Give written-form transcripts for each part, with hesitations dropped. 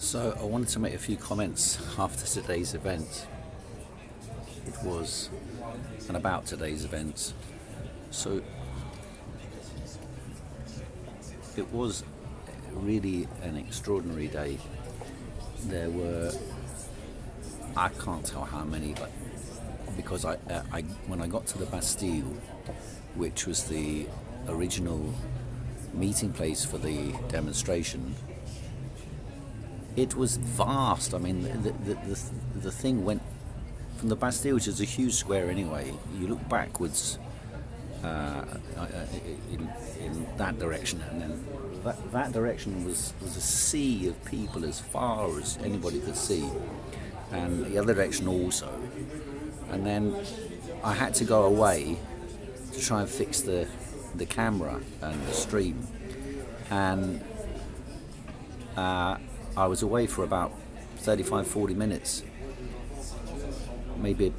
So I wanted to make a few comments after today's event. It was and about today's event. So it was really an extraordinary day. There were, I can't tell how many, but because I when I got to the Bastille, which was the original meeting place for the demonstration, it was vast. I mean, the thing went from the Bastille, which is a huge square anyway. You look backwards in that direction, and then that direction was a sea of people as far as anybody could see, and the other direction also. And then I had to go away to try and fix the camera and the stream, and I was away for about 35-40 minutes, maybe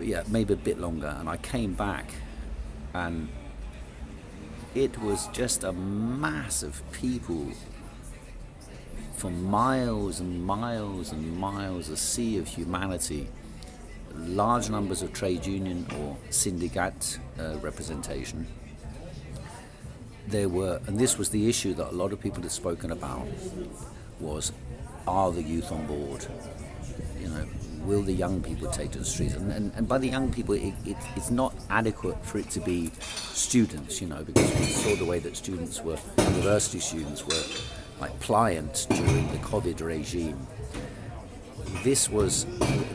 a bit longer, and I came back and it was just a mass of people for miles and miles and miles, a sea of humanity, large numbers of trade union or syndicate representation. There were, and this was the issue that a lot of people had spoken about, was, are the youth on board? You know, will the young people take to the streets? And by the young people, it's not adequate for it to be students, you know, because we saw the way that students were, university students were like pliant during the COVID regime.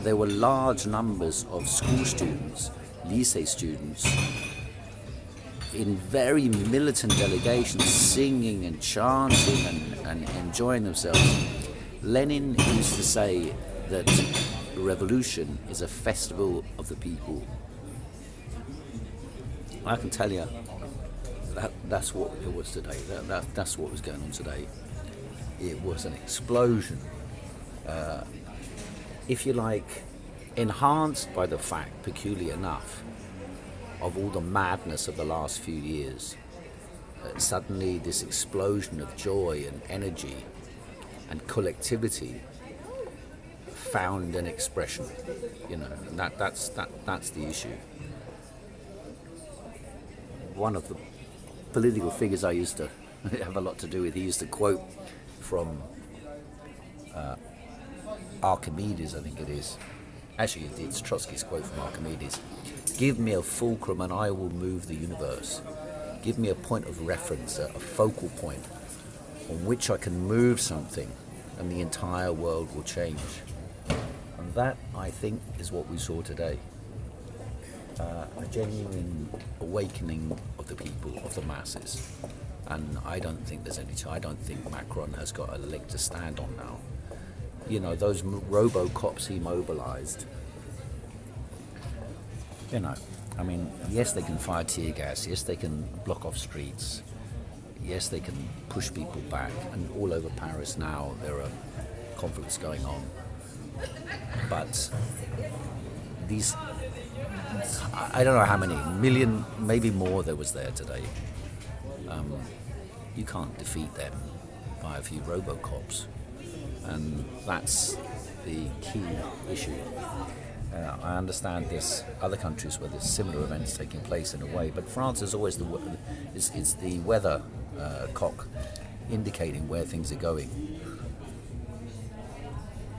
There were large numbers of school students, lycée students, in very militant delegations, singing and chanting and enjoying themselves. Lenin used to say that revolution is a festival of the people. I can tell you that's what it was today. That's what was going on today. It was an explosion, if you like, enhanced by the fact, peculiar enough, of all the madness of the last few years. Suddenly this explosion of joy and energy and collectivity found an expression, you know, and that's the issue. One of the political figures I used to have a lot to do with, he used to quote from Archimedes, I think it is. Actually, it's Trotsky's quote from Archimedes. Give me a fulcrum and I will move the universe. Give me a point of reference, a focal point on which I can move something and the entire world will change. And that, I think, is what we saw today. A genuine awakening of the people, of the masses. And I don't think there's any I don't think Macron has got a leg to stand on now. You know, those robo-cops he mobilized, you know, I mean, yes, they can fire tear gas, yes, they can block off streets, yes, they can push people back, and all over Paris now there are conflicts going on. But these, I don't know how many, million, maybe more there was there today. You can't defeat them by a few robo-cops. And that's the key issue. I understand there's other countries where there's similar events taking place in a way, but France is always is the weather cock indicating where things are going.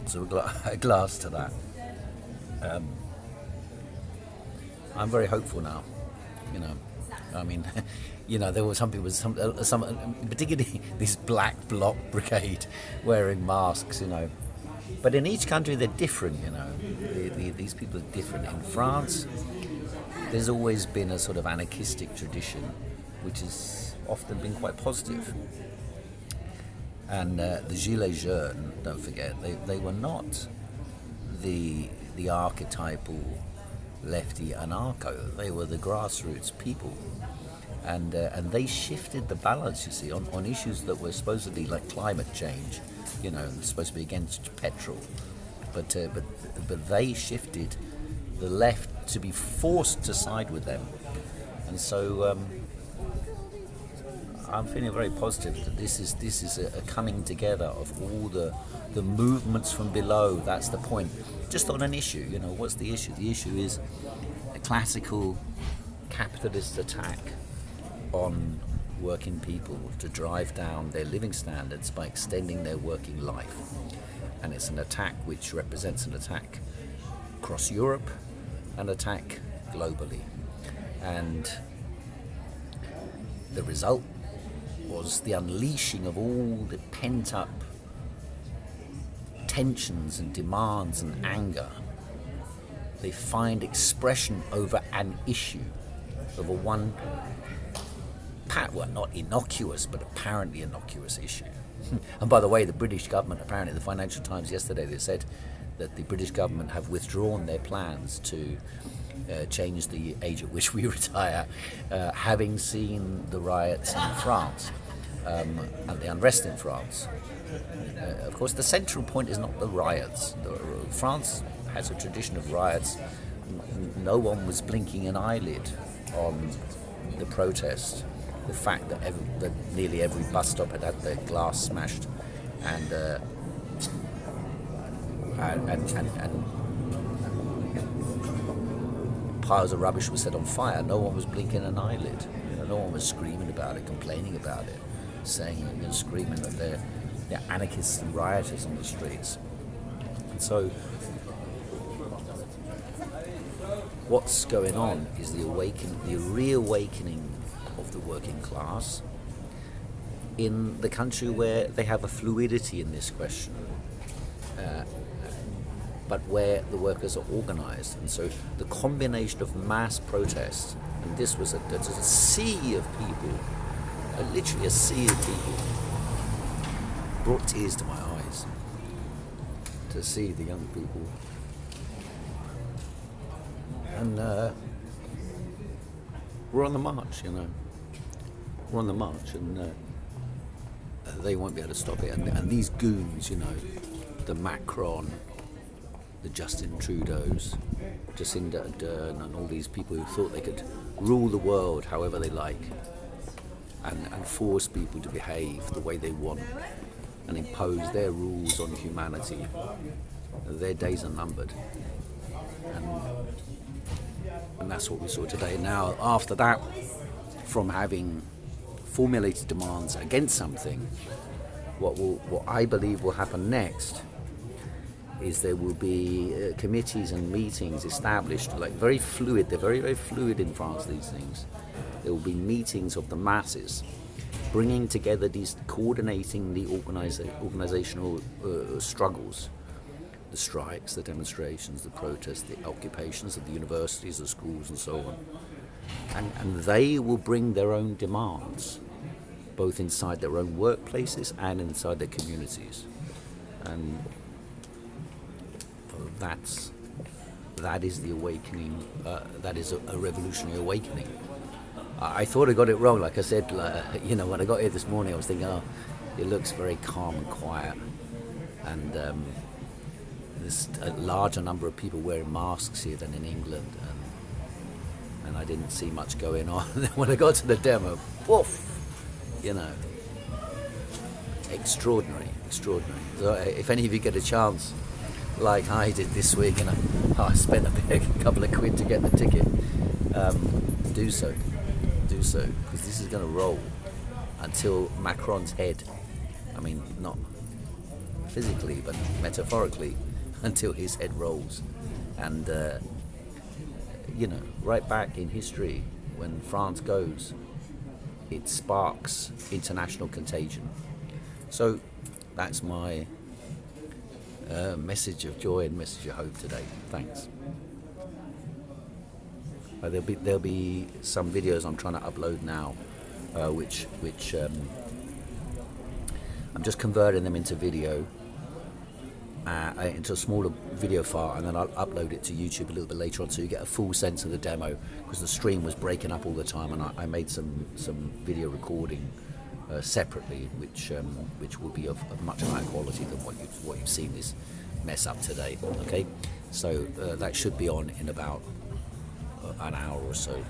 So a glass to that. I'm very hopeful now. You know, I mean, you know, there were some people, some particularly this black bloc brigade wearing masks, you know. But in each country they're different, you know. These people are different. In France, there's always been a sort of anarchistic tradition, which has often been quite positive. And the Gilets jaunes, don't forget, they were not the archetypal lefty anarcho. They were the grassroots people. And they shifted the balance, you see, on issues that were supposedly like climate change, you know, supposed to be against petrol, but they shifted the left to be forced to side with them, and so I'm feeling very positive that this is a coming together of all the movements from below. That's the point. Just on an issue, what's the issue? The issue is a classical capitalist attack on working people to drive down their living standards by extending their working life. And it's an attack which represents an attack across Europe, an attack globally. And the result was the unleashing of all the pent-up tensions and demands and anger. They find expression over an issue, over one, well, not innocuous, but apparently innocuous issue. And by the way, the British government, apparently the Financial Times yesterday, they said that the British government have withdrawn their plans to change the age at which we retire, having seen the riots in France and the unrest in France. Of course, the central point is not the riots. France has a tradition of riots. No one was blinking an eyelid on the protest. The fact that nearly every bus stop had had their glass smashed and piles of rubbish were set on fire. No one was blinking an eyelid. No one was screaming about it, complaining about it, saying, screaming that they're anarchists and rioters on the streets. And so, what's going on is the reawakening of the working class in the country where they have a fluidity in this question, but where the workers are organised. And so the combination of mass protest, and this was a sea of people, literally a sea of people, brought tears to my eyes to see the young people. And we're on the march, We're on the march, and they won't be able to stop it. And these goons, the Macron, the Justin Trudeau's, Jacinda Ardern, and all these people who thought they could rule the world however they like, and force people to behave the way they want, and impose their rules on humanity. Their days are numbered. And that's what we saw today. Now, after that, from having formulated demands against something, what I believe will happen next is there will be committees and meetings established, like very fluid. They're very, very fluid in France, these things. There will be meetings of the masses, bringing together these, coordinating the organizational struggles, the strikes, the demonstrations, the protests, the occupations of the universities, the schools, and so on. And they will bring their own demands, both inside their own workplaces and inside their communities. And that is the awakening. That is a revolutionary awakening. I thought I got it wrong. Like I said, when I got here this morning, I was thinking, it looks very calm and quiet, and there's a larger number of people wearing masks here than in England, and I didn't see much going on. And then when I got to the demo, poof, extraordinary. So if any of you get a chance, like I did this week, I spent a couple of quid to get the ticket, do so, because this is going to roll until Macron's head, not physically, but metaphorically, until his head rolls. And right back in history, when France goes, it sparks international contagion. So that's my message of joy and message of hope today. Thanks. There'll be some videos I'm trying to upload now, which I'm just converting them into video, into a smaller video file, and then I'll upload it to YouTube a little bit later on, so you get a full sense of the demo, because the stream was breaking up all the time, and I made some video recording separately, which will be of much higher quality than what you've seen this mess up today. Okay, so that should be on in about an hour or so.